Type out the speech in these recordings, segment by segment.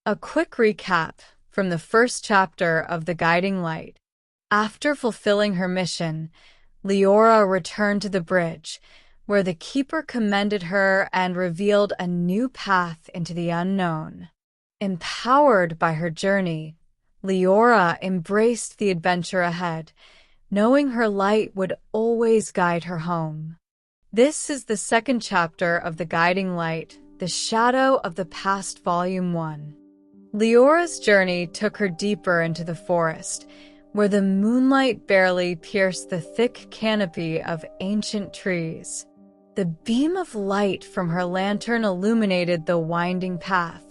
A quick recap from the first chapter of The Guiding Light. After fulfilling her mission, Liora returned to the bridge, where the keeper commended her and revealed a new path into the unknown. Empowered by her journey, Liora embraced the adventure ahead, knowing her light would always guide her home. This is the second chapter of The Guiding Light, The Shadow of the Past, Volume 1. Liora's journey took her deeper into the forest, where the moonlight barely pierced the thick canopy of ancient trees. The beam of light from her lantern illuminated the winding path,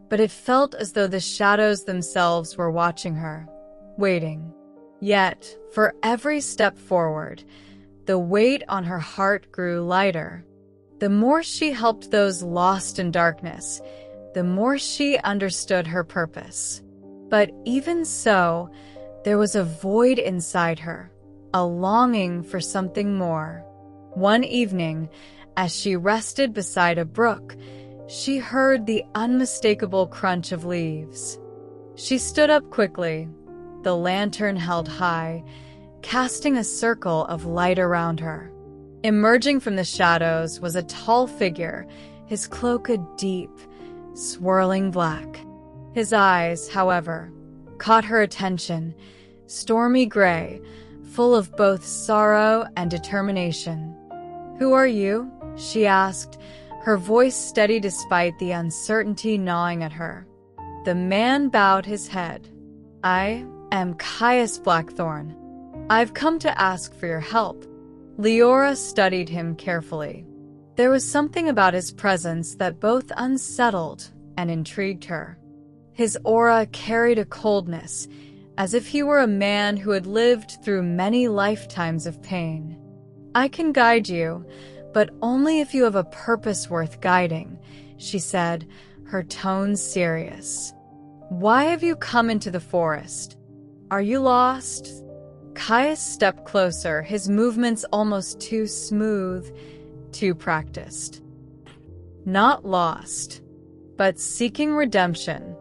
but it felt as though the shadows themselves were watching her, waiting. Yet, for every step forward, the weight on her heart grew lighter. The more she helped those lost in darkness, the more she understood her purpose. But even so, there was a void inside her, a longing for something more. One evening, as she rested beside a brook, she heard the unmistakable crunch of leaves. She stood up quickly, the lantern held high, casting a circle of light around her. Emerging from the shadows was a tall figure, his cloak a deep, swirling black. His eyes, however, caught her attention, stormy gray, full of both sorrow and determination. "Who are you?" she asked, her voice steady despite the uncertainty gnawing at her. The man bowed his head. "I am Caius Blackthorn. I've come to ask for your help." Liora studied him carefully. There was something about his presence that both unsettled and intrigued her. His aura carried a coldness, as if he were a man who had lived through many lifetimes of pain. "I can guide you, but only if you have a purpose worth guiding," she said, her tone serious. "Why have you come into the forest? Are you lost?" Caius stepped closer, his movements almost too smooth, too practiced. "Not lost, but seeking redemption."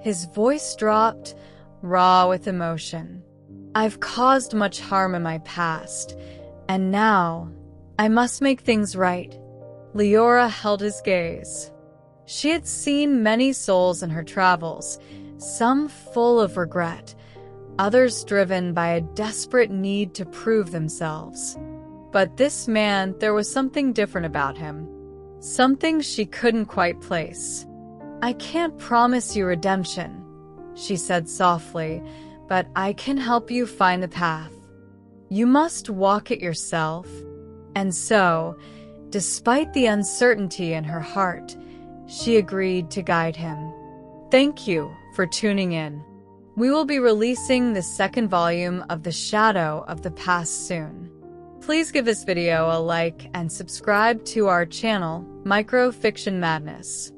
His voice dropped, raw with emotion. "I've caused much harm in my past, and now I must make things right." Liora held his gaze. She had seen many souls in her travels, some full of regret, others driven by a desperate need to prove themselves. But this man, there was something different about him, something she couldn't quite place. "I can't promise you redemption," she said softly, "but I can help you find the path. You must walk it yourself." And so, despite the uncertainty in her heart, she agreed to guide him. Thank you for tuning in. We will be releasing the second volume of The Shadow of the Past soon. Please give this video a like and subscribe to our channel, Micro Fiction Madness.